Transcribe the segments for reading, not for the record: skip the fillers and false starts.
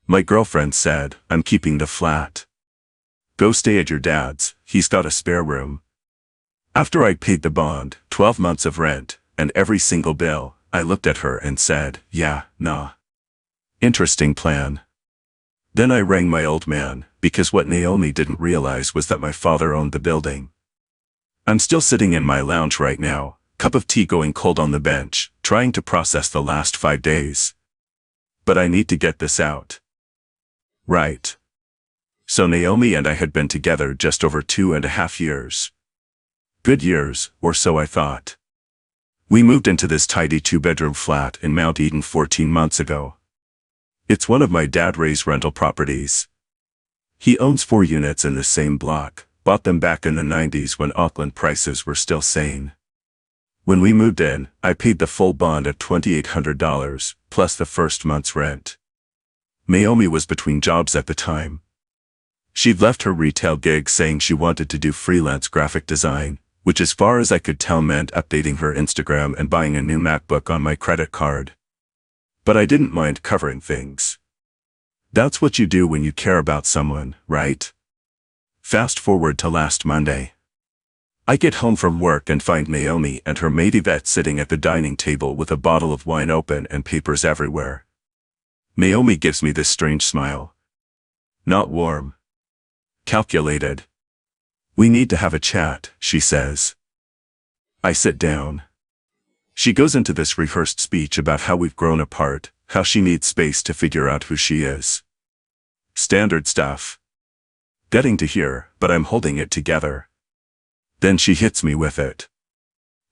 My girlfriend said, I'm keeping the flat. Go stay at your dad's, he's got a spare room. After I'd paid the bond, 12 months of rent, and every single bill, I looked at her and said, yeah, nah. Interesting plan. Then I rang my old man, because what Naomi didn't realize was that my father owned the building. I'm still sitting in my lounge right now, cup of tea going cold on the bench, trying to process the last 5 days. But I need to get this out. Right. So Naomi and I had been together just over 2.5 years. Good years, or so I thought. We moved into this tidy 2-bedroom flat in Mount Eden 14 months ago. It's one of my dad Ray's rental properties. He owns 4 units in the same block, bought them back in the 90s when Auckland prices were still sane. When we moved in, I paid the full bond at $2,800, plus the first month's rent. Naomi was between jobs at the time. She'd left her retail gig saying she wanted to do freelance graphic design, which as far as I could tell meant updating her Instagram and buying a new MacBook on my credit card. But I didn't mind covering things. That's what you do when you care about someone, right? Fast forward to last Monday. I get home from work and find Naomi and her maid Yvette sitting at the dining table with a bottle of wine open and papers everywhere. Naomi gives me this strange smile. Not warm. Calculated. We need to have a chat, she says. I sit down. She goes into this rehearsed speech about how we've grown apart, how she needs space to figure out who she is. Standard stuff. Gutting to hear, but I'm holding it together. Then she hits me with it.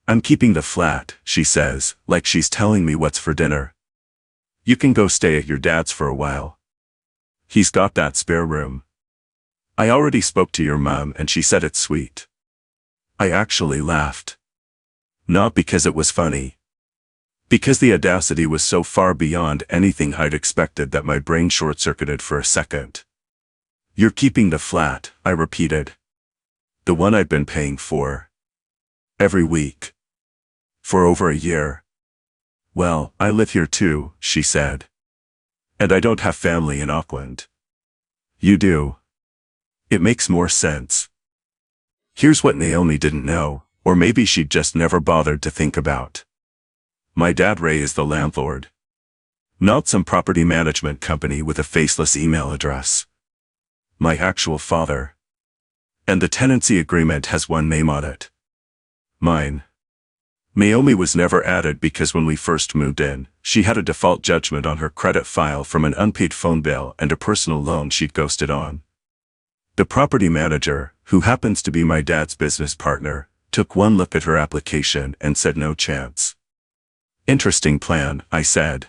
I'm keeping the flat, she says, like she's telling me what's for dinner. You can go stay at your dad's for a while. He's got that spare room. I already spoke to your mom and she said it's sweet. I actually laughed. Not because it was funny. Because the audacity was so far beyond anything I'd expected that my brain short-circuited for a second. You're keeping the flat, I repeated. The one I've been paying for. Every week. For over a year. Well, I live here too, she said. And I don't have family in Auckland. You do. It makes more sense. Here's what Naomi didn't know, or maybe she'd just never bothered to think about. My dad Ray is the landlord. Not some property management company with a faceless email address. My actual father. And the tenancy agreement has one name on it. Mine. Naomi was never added because when we first moved in, she had a default judgment on her credit file from an unpaid phone bill and a personal loan she'd ghosted on. The property manager, who happens to be my dad's business partner, took one look at her application and said no chance. Interesting plan, I said.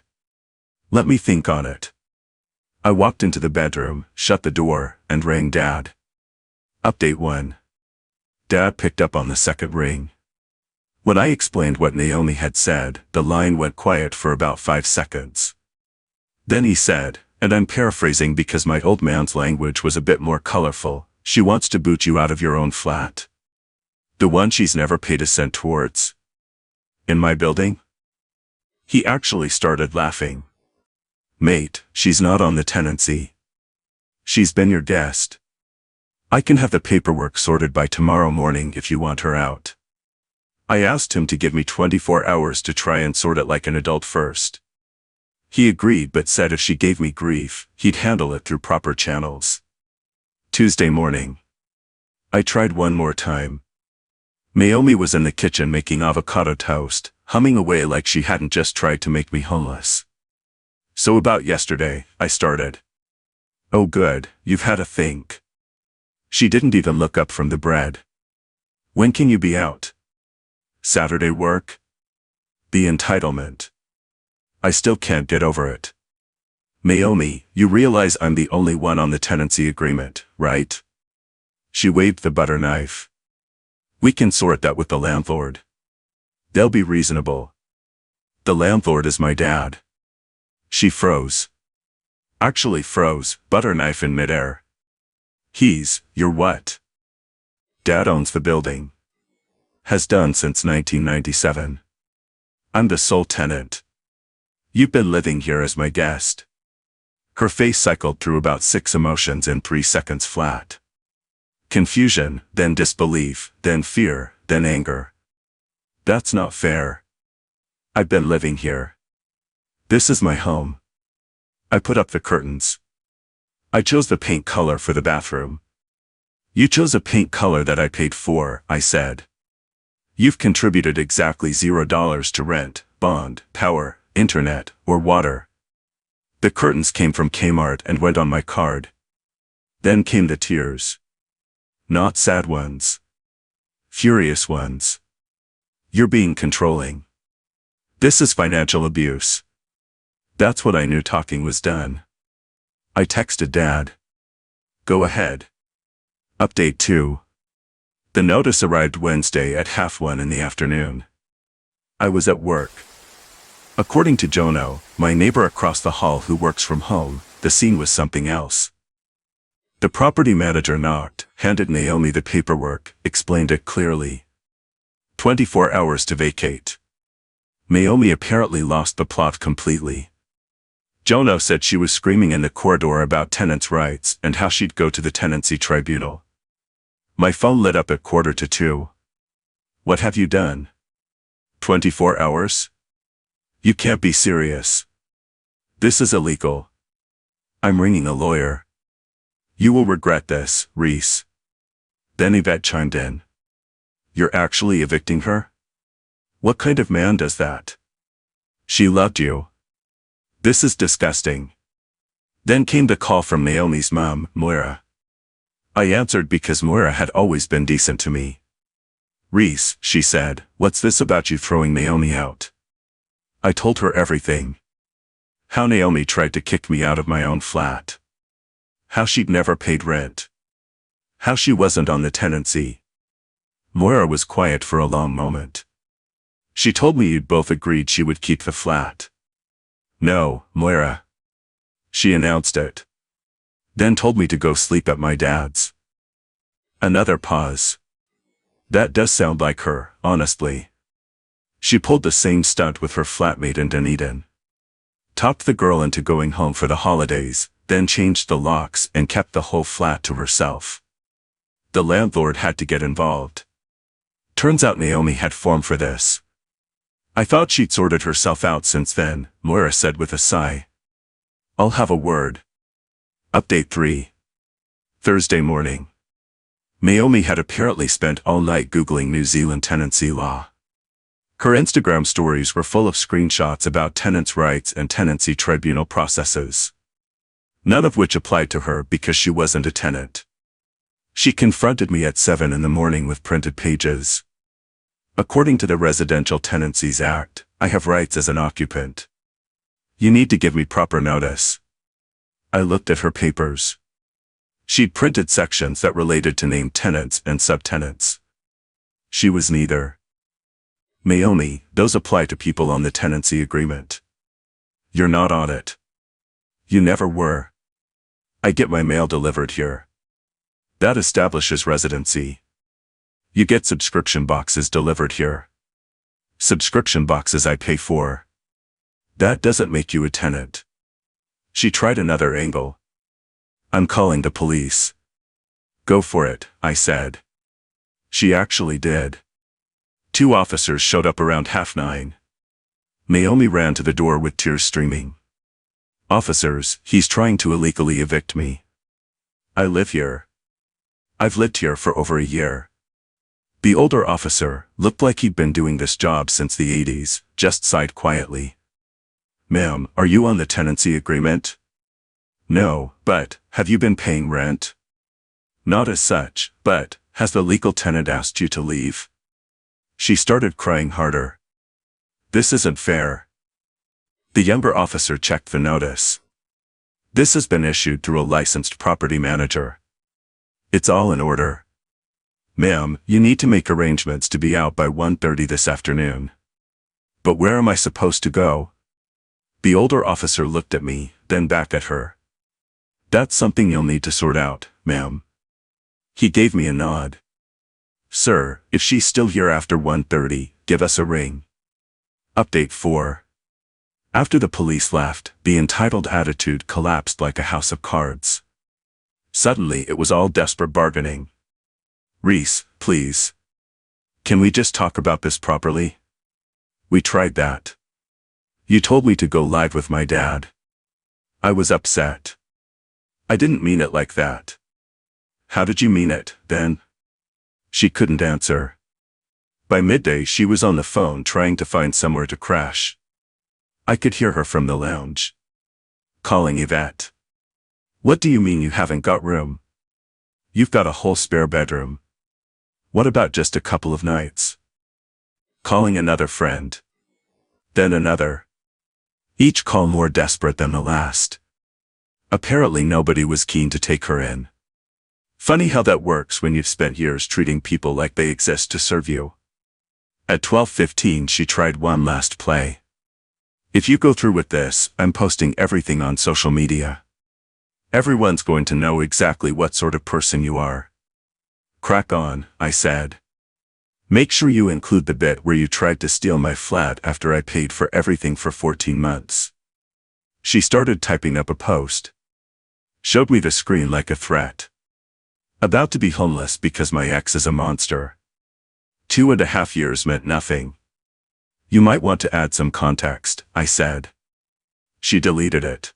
Let me think on it. I walked into the bedroom, shut the door, and rang Dad. Update 1. Dad picked up on the second ring. When I explained what Naomi had said, the line went quiet for about 5 seconds. Then he said, and I'm paraphrasing because my old man's language was a bit more colorful, she wants to boot you out of your own flat. The one she's never paid a cent towards. In my building? He actually started laughing. Mate, she's not on the tenancy. She's been your guest. I can have the paperwork sorted by tomorrow morning if you want her out. I asked him to give me 24 hours to try and sort it like an adult first. He agreed but said if she gave me grief, he'd handle it through proper channels. Tuesday morning. I tried one more time. Naomi was in the kitchen making avocado toast, humming away like she hadn't just tried to make me homeless. So about yesterday, I started. Oh good, you've had a think. She didn't even look up from the bread. When can you be out? Saturday work? The entitlement. I still can't get over it. Naomi, you realize I'm the only one on the tenancy agreement, right? She waved the butter knife. We can sort that with the landlord. They'll be reasonable. The landlord is my dad. She froze. Actually froze, butter knife in midair. You're what? Dad owns the building. Has done since 1997. I'm the sole tenant. You've been living here as my guest. Her face cycled through about 6 emotions in 3 seconds flat. Confusion, then disbelief, then fear, then anger. That's not fair. I've been living here. This is my home. I put up the curtains. I chose the paint color for the bathroom. You chose a paint color that I paid for, I said. You've contributed exactly $0 to rent, bond, power, internet, or water. The curtains came from Kmart and went on my card. Then came the tears. Not sad ones. Furious ones. You're being controlling. This is financial abuse. That's what I knew talking was done. I texted Dad. Go ahead. Update 2. The notice arrived Wednesday at 1:30 in the afternoon. I was at work. According to Jono, my neighbor across the hall who works from home, the scene was something else. The property manager knocked, handed Naomi the paperwork, explained it clearly. 24 hours to vacate. Naomi apparently lost the plot completely. Jono said she was screaming in the corridor about tenants' rights and how she'd go to the tenancy tribunal. My phone lit up at 1:45. What have you done? 24 hours? You can't be serious. This is illegal. I'm ringing a lawyer. You will regret this, Reese. Then Yvette chimed in. You're actually evicting her? What kind of man does that? She loved you. This is disgusting. Then came the call from Naomi's mom, Moira. I answered because Moira had always been decent to me. Reese, she said, what's this about you throwing Naomi out? I told her everything. How Naomi tried to kick me out of my own flat. How she'd never paid rent. How she wasn't on the tenancy. Moira was quiet for a long moment. She told me you'd both agreed she would keep the flat. No, Moira. She announced it. Then told me to go sleep at my dad's. Another pause. That does sound like her, honestly. She pulled the same stunt with her flatmate in Dunedin. Talked the girl into going home for the holidays, then changed the locks and kept the whole flat to herself. The landlord had to get involved. Turns out Naomi had form for this. I thought she'd sorted herself out since then, Moira said with a sigh. I'll have a word. Update 3. Thursday morning. Naomi had apparently spent all night Googling New Zealand tenancy law. Her Instagram stories were full of screenshots about tenants' rights and tenancy tribunal processes. None of which applied to her because she wasn't a tenant. She confronted me at 7 in the morning with printed pages. According to the Residential Tenancies Act, I have rights as an occupant. You need to give me proper notice. I looked at her papers. She'd printed sections that related to named tenants and subtenants. She was neither. Naomi, those apply to people on the tenancy agreement. You're not on it. You never were. I get my mail delivered here. That establishes residency. You get subscription boxes delivered here. Subscription boxes I pay for. That doesn't make you a tenant. She tried another angle. I'm calling the police. Go for it, I said. She actually did. 2 officers showed up around 9:30. Naomi ran to the door with tears streaming. Officers, he's trying to illegally evict me. I live here. I've lived here for over a year. The older officer, looked like he'd been doing this job since the 80s, just sighed quietly. Ma'am, are you on the tenancy agreement? No, but, have you been paying rent? Not as such, but, has the legal tenant asked you to leave? She started crying harder. This isn't fair. The younger officer checked the notice. This has been issued through a licensed property manager. It's all in order. Ma'am, you need to make arrangements to be out by 1:30 this afternoon. But where am I supposed to go? The older officer looked at me, then back at her. That's something you'll need to sort out, ma'am. He gave me a nod. Sir, if she's still here after 1:30, give us a ring. Update 4. After the police left, the entitled attitude collapsed like a house of cards. Suddenly it was all desperate bargaining. Reese, please. Can we just talk about this properly? We tried that. You told me to go live with my dad. I was upset. I didn't mean it like that. How did you mean it, then? She couldn't answer. By midday she was on the phone trying to find somewhere to crash. I could hear her from the lounge. Calling Yvette. What do you mean you haven't got room? You've got a whole spare bedroom. What about just a couple of nights? Calling another friend. Then another. Each call more desperate than the last. Apparently nobody was keen to take her in. Funny how that works when you've spent years treating people like they exist to serve you. At 12:15 she tried one last play. If you go through with this, I'm posting everything on social media. Everyone's going to know exactly what sort of person you are. Crack on, I said. Make sure you include the bit where you tried to steal my flat after I paid for everything for 14 months. She started typing up a post. Showed me the screen like a threat. About to be homeless because my ex is a monster. 2.5 years meant nothing. You might want to add some context, I said. She deleted it.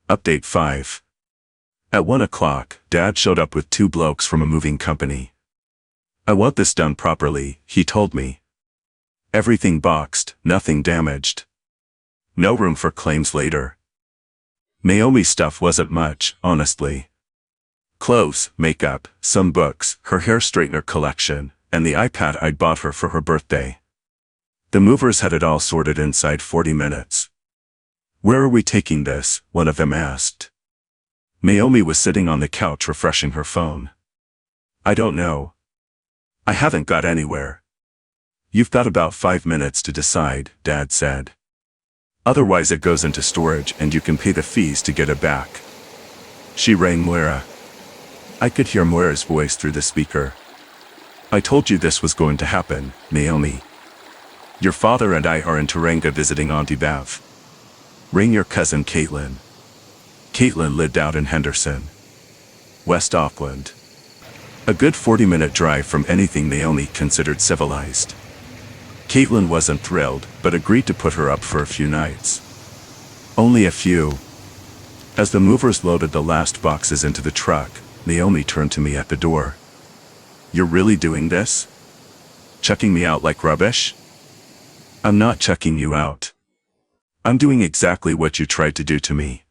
Update 5. At 1 o'clock, Dad showed up with 2 blokes from a moving company. I want this done properly, he told me. Everything boxed, nothing damaged. No room for claims later. Naomi's stuff wasn't much, honestly. Clothes, makeup, some books, her hair straightener collection, and the iPad I'd bought her for her birthday. The movers had it all sorted inside 40 minutes. Where are we taking this? One of them asked. Naomi was sitting on the couch refreshing her phone. I don't know. I haven't got anywhere. You've got about 5 minutes to decide, Dad said. Otherwise it goes into storage and you can pay the fees to get it back. She rang Moira. I could hear Moira's voice through the speaker. I told you this was going to happen, Naomi. Your father and I are in Tauranga visiting Auntie Bev. Ring your cousin Caitlin. Caitlin lived out in Henderson, West Auckland. A good 40-minute drive from anything Naomi considered civilized. Caitlin wasn't thrilled, but agreed to put her up for a few nights. Only a few. As the movers loaded the last boxes into the truck, Naomi turned to me at the door. You're really doing this? Chucking me out like rubbish? I'm not chucking you out. I'm doing exactly what you tried to do to me.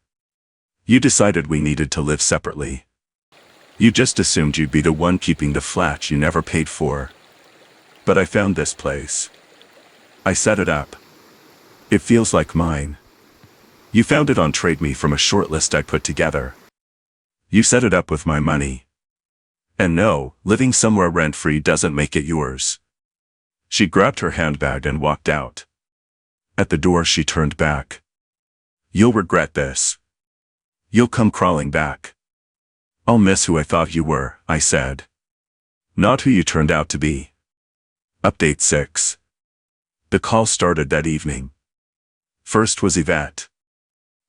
You decided we needed to live separately. You just assumed you'd be the one keeping the flat you never paid for. But I found this place. I set it up. It feels like mine. You found it on Trade Me from a short list I put together. You set it up with my money. And no, living somewhere rent-free doesn't make it yours. She grabbed her handbag and walked out. At the door she turned back. You'll regret this. You'll come crawling back. I'll miss who I thought you were, I said. Not who you turned out to be. Update 6. The call started that evening. First was Yvette.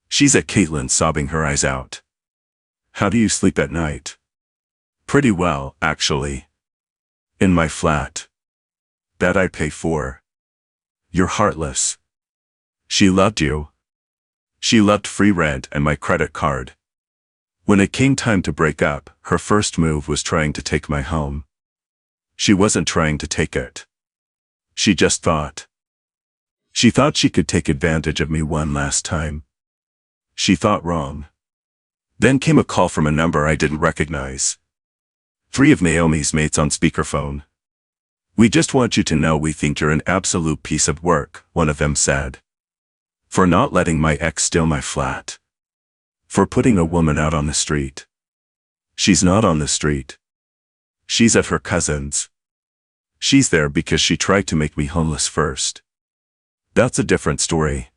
She's at Caitlin sobbing her eyes out. How do you sleep at night? Pretty well, actually. In my flat. That I pay for. You're heartless. She loved you. She loved free rent and my credit card. When it came time to break up, her first move was trying to take my home. She wasn't trying to take it. She just thought. She thought she could take advantage of me one last time. She thought wrong. Then came a call from a number I didn't recognize. 3 of Naomi's mates on speakerphone. We just want you to know we think you're an absolute piece of work, one of them said. For not letting my ex steal my flat. For putting a woman out on the street. She's not on the street. She's at her cousin's. She's there because she tried to make me homeless first. That's a different story.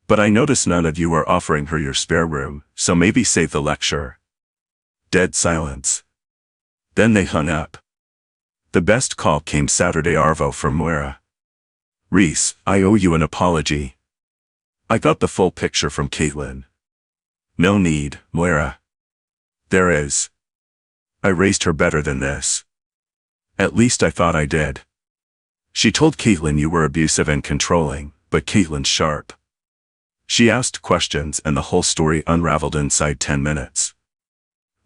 But I notice none of you are offering her your spare room, so maybe save the lecture. Dead silence. Then they hung up. The best call came Saturday Arvo from Moira. Reese, I owe you an apology. I got the full picture from Caitlin. No need, Moira. There is. I raised her better than this. At least I thought I did. She told Caitlin you were abusive and controlling, but Caitlin's sharp. She asked questions and the whole story unraveled inside 10 minutes.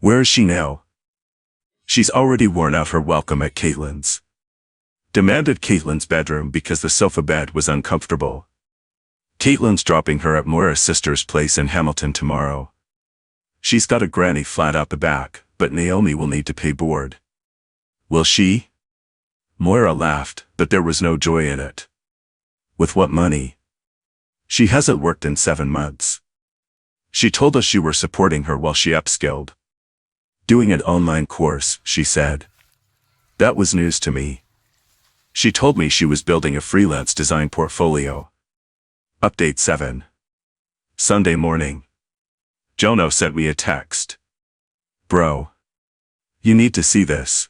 Where is she now? She's already worn out her welcome at Caitlin's. Demanded Caitlin's bedroom because the sofa bed was uncomfortable. Caitlin's dropping her at Moira's sister's place in Hamilton tomorrow. She's got a granny flat out the back, but Naomi will need to pay board. Will she? Moira laughed, but there was no joy in it. With what money? She hasn't worked in 7 months. She told us you were supporting her while she upskilled. Doing an online course, she said. That was news to me. She told me she was building a freelance design portfolio. Update 7. Sunday morning. Jono sent me a text. Bro. You need to see this.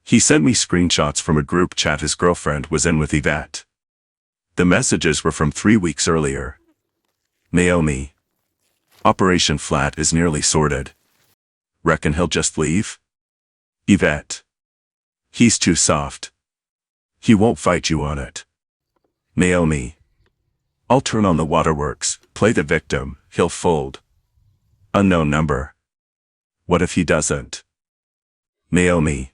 He sent me screenshots from a group chat his girlfriend was in with Yvette. The messages were from 3 weeks earlier. Naomi. Operation Flat is nearly sorted. Reckon he'll just leave? Yvette. He's too soft. He won't fight you on it. Naomi. I'll turn on the waterworks, play the victim, he'll fold. Unknown number. What if he doesn't? Naomi.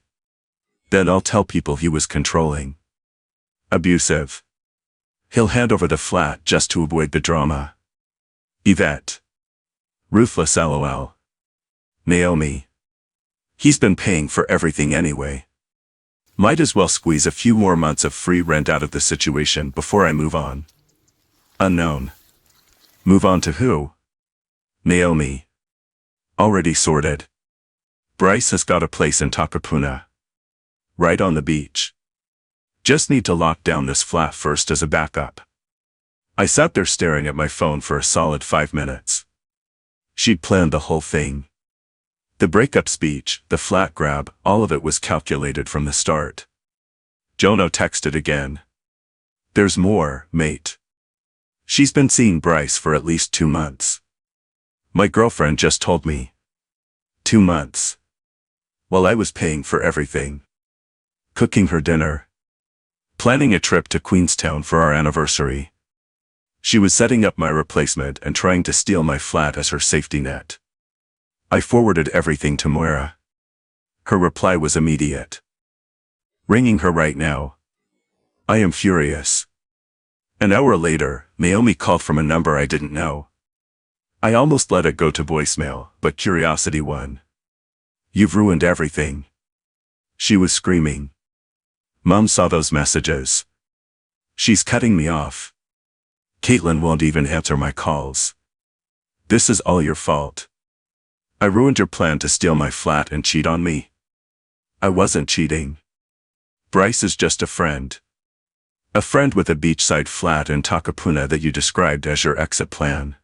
Then I'll tell people he was controlling. Abusive. He'll hand over the flat just to avoid the drama. Yvette. Ruthless LOL. Naomi. He's been paying for everything anyway. Might as well squeeze a few more months of free rent out of the situation before I move on. Unknown. Move on to who? Naomi. Already sorted. Bryce has got a place in Takapuna. Right on the beach. Just need to lock down this flat first as a backup. I sat there staring at my phone for a solid 5 minutes. She'd planned the whole thing. The breakup speech, the flat grab, all of it was calculated from the start. Jono texted again. There's more, mate. She's been seeing Bryce for at least 2 months. My girlfriend just told me. 2 months. While I was paying for everything. Cooking her dinner. Planning a trip to Queenstown for our anniversary. She was setting up my replacement and trying to steal my flat as her safety net. I forwarded everything to Moira. Her reply was immediate. Ringing her right now. I am furious. An hour later, Naomi called from a number I didn't know. I almost let it go to voicemail, but curiosity won. You've ruined everything. She was screaming. Mom saw those messages. She's cutting me off. Caitlin won't even answer my calls. This is all your fault. I ruined your plan to steal my flat and cheat on me. I wasn't cheating. Bryce is just a friend. A friend with a beachside flat in Takapuna that you described as your exit plan.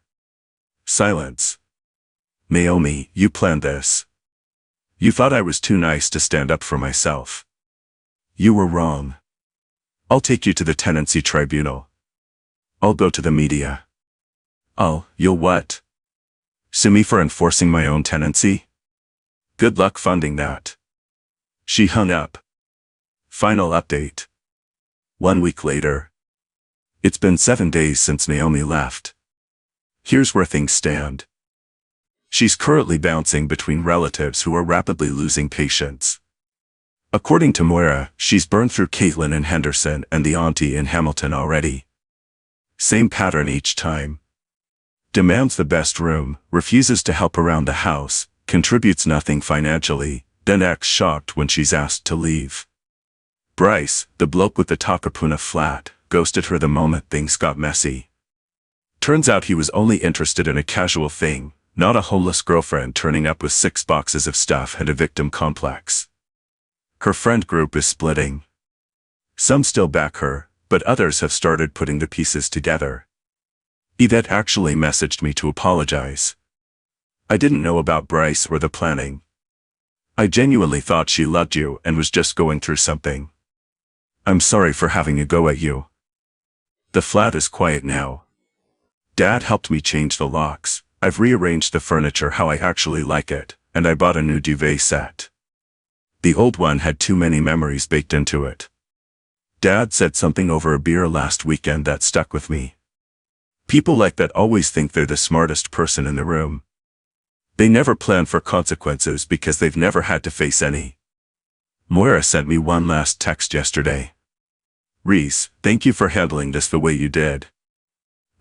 Silence. Naomi, you planned this. You thought I was too nice to stand up for myself. You were wrong. I'll take you to the tenancy tribunal. I'll go to the media. You'll what? Sue me for enforcing my own tenancy? Good luck funding that. She hung up. Final update. 1 week later. It's been 7 days since Naomi left. Here's where things stand. She's currently bouncing between relatives who are rapidly losing patience. According to Moira, she's burned through Caitlin in Henderson and the auntie in Hamilton already. Same pattern each time. Demands the best room, refuses to help around the house, contributes nothing financially, then acts shocked when she's asked to leave. Bryce, the bloke with the Takapuna flat, ghosted her the moment things got messy. Turns out he was only interested in a casual thing, not a homeless girlfriend turning up with 6 boxes of stuff and a victim complex. Her friend group is splitting. Some still back her, but others have started putting the pieces together. Yvette actually messaged me to apologize. I didn't know about Bryce or the planning. I genuinely thought she loved you and was just going through something. I'm sorry for having a go at you. The flat is quiet now. Dad helped me change the locks. I've rearranged the furniture how I actually like it, and I bought a new duvet set. The old one had too many memories baked into it. Dad said something over a beer last weekend that stuck with me. People like that always think they're the smartest person in the room. They never plan for consequences because they've never had to face any. Moira sent me one last text yesterday. Reese, thank you for handling this the way you did.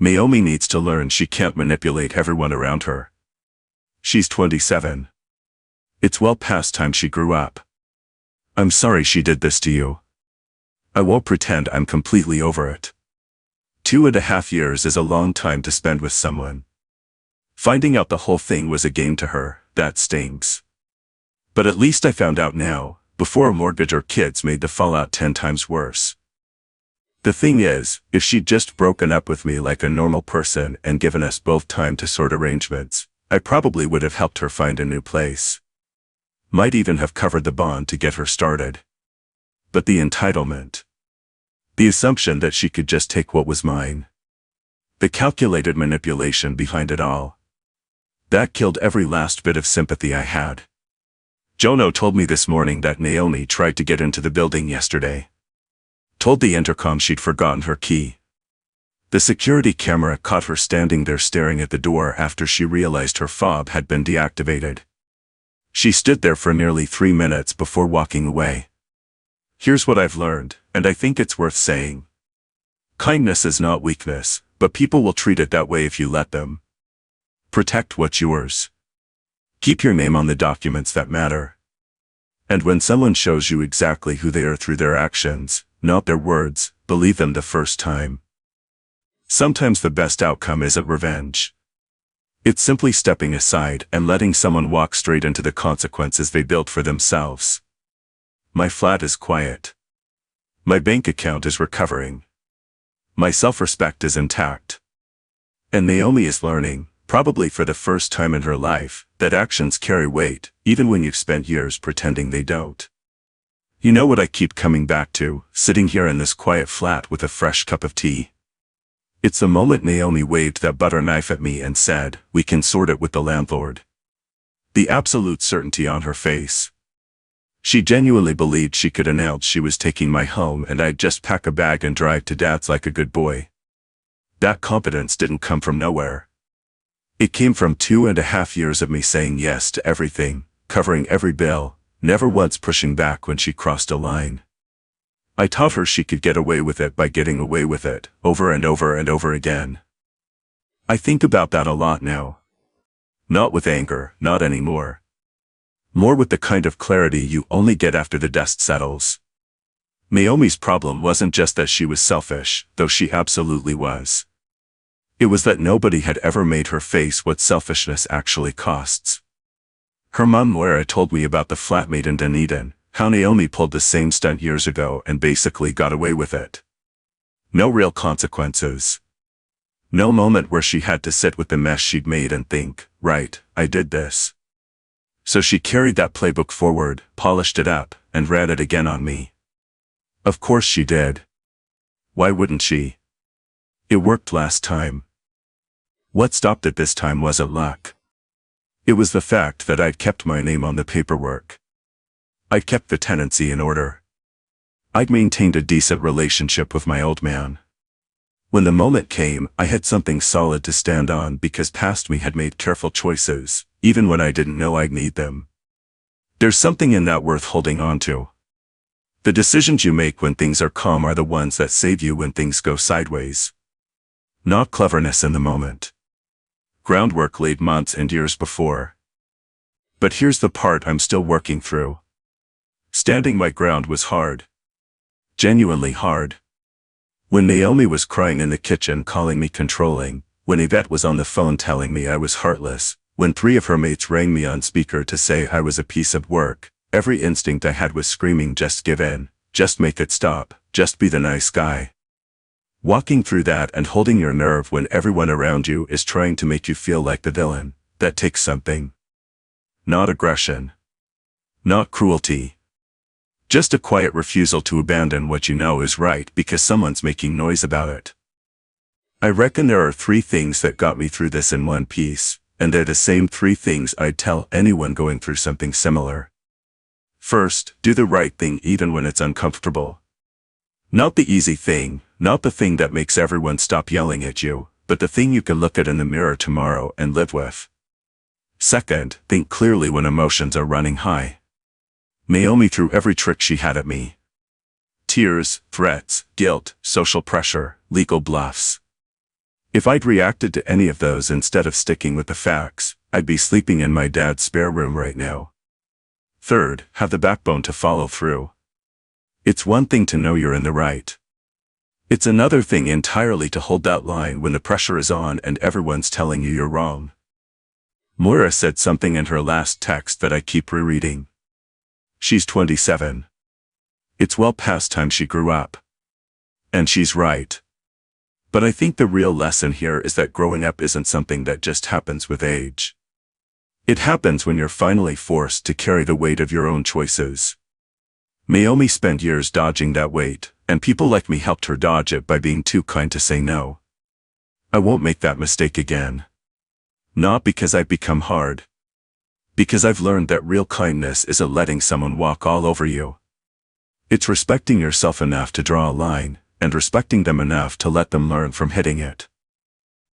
Naomi needs to learn she can't manipulate everyone around her. She's 27. It's well past time she grew up. I'm sorry she did this to you. I won't pretend I'm completely over it. 2.5 years is a long time to spend with someone. Finding out the whole thing was a game to her, that stings. But at least I found out now, before a mortgage or kids made the fallout 10 times worse. The thing is, if she'd just broken up with me like a normal person and given us both time to sort arrangements, I probably would have helped her find a new place. Might even have covered the bond to get her started. But the entitlement. The assumption that she could just take what was mine. The calculated manipulation behind it all. That killed every last bit of sympathy I had. Jono told me this morning that Naomi tried to get into the building yesterday. Told the intercom she'd forgotten her key. The security camera caught her standing there staring at the door after she realized her fob had been deactivated. She stood there for nearly 3 minutes before walking away. Here's what I've learned, and I think it's worth saying. Kindness is not weakness, but people will treat it that way if you let them. Protect what's yours. Keep your name on the documents that matter. And when someone shows you exactly who they are through their actions, not their words, believe them the first time. Sometimes the best outcome isn't revenge. It's simply stepping aside and letting someone walk straight into the consequences they built for themselves. My flat is quiet. My bank account is recovering. My self-respect is intact. And Naomi is learning, probably for the first time in her life, that actions carry weight, even when you've spent years pretending they don't. You know what I keep coming back to, sitting here in this quiet flat with a fresh cup of tea? It's the moment Naomi waved that butter knife at me and said, "We can sort it with the landlord." The absolute certainty on her face. She genuinely believed she could announce she was taking my home and I'd just pack a bag and drive to Dad's like a good boy. That confidence didn't come from nowhere. It came from 2.5 years of me saying yes to everything, covering every bill, never once pushing back when she crossed a line. I taught her she could get away with it by getting away with it, over and over and over again. I think about that a lot now. Not with anger, not anymore. More with the kind of clarity you only get after the dust settles. Naomi's problem wasn't just that she was selfish, though she absolutely was. It was that nobody had ever made her face what selfishness actually costs. Her mom Moira told me about the flatmate in Dunedin, how Naomi pulled the same stunt years ago and basically got away with it. No real consequences. No moment where she had to sit with the mess she'd made and think, right, I did this. So she carried that playbook forward, polished it up, and ran it again on me. Of course she did. Why wouldn't she? It worked last time. What stopped it this time wasn't luck. It was the fact that I'd kept my name on the paperwork. I'd kept the tenancy in order. I'd maintained a decent relationship with my old man. When the moment came, I had something solid to stand on because past me had made careful choices, even when I didn't know I'd need them. There's something in that worth holding on to. The decisions you make when things are calm are the ones that save you when things go sideways. Not cleverness in the moment. Groundwork laid months and years before. But here's the part I'm still working through. Standing my ground was hard. Genuinely hard. When Naomi was crying in the kitchen calling me controlling, when Yvette was on the phone telling me I was heartless, when 3 of her mates rang me on speaker to say I was a piece of work, every instinct I had was screaming just give in, just make it stop, just be the nice guy. Walking through that and holding your nerve when everyone around you is trying to make you feel like the villain, that takes something. Not aggression. Not cruelty. Just a quiet refusal to abandon what you know is right because someone's making noise about it. I reckon there are 3 things that got me through this in one piece, and they're the same 3 things I'd tell anyone going through something similar. First, do the right thing even when it's uncomfortable. Not the easy thing, not the thing that makes everyone stop yelling at you, but the thing you can look at in the mirror tomorrow and live with. Second, think clearly when emotions are running high. Naomi threw every trick she had at me. Tears, threats, guilt, social pressure, legal bluffs. If I'd reacted to any of those instead of sticking with the facts, I'd be sleeping in my dad's spare room right now. Third, have the backbone to follow through. It's one thing to know you're in the right. It's another thing entirely to hold that line when the pressure is on and everyone's telling you you're wrong. Moira said something in her last text that I keep rereading. She's 27. It's well past time she grew up. And she's right. But I think the real lesson here is that growing up isn't something that just happens with age. It happens when you're finally forced to carry the weight of your own choices. Naomi spent years dodging that weight, and people like me helped her dodge it by being too kind to say no. I won't make that mistake again. Not because I've become hard. Because I've learned that real kindness isn't letting someone walk all over you. It's respecting yourself enough to draw a line, and respecting them enough to let them learn from hitting it.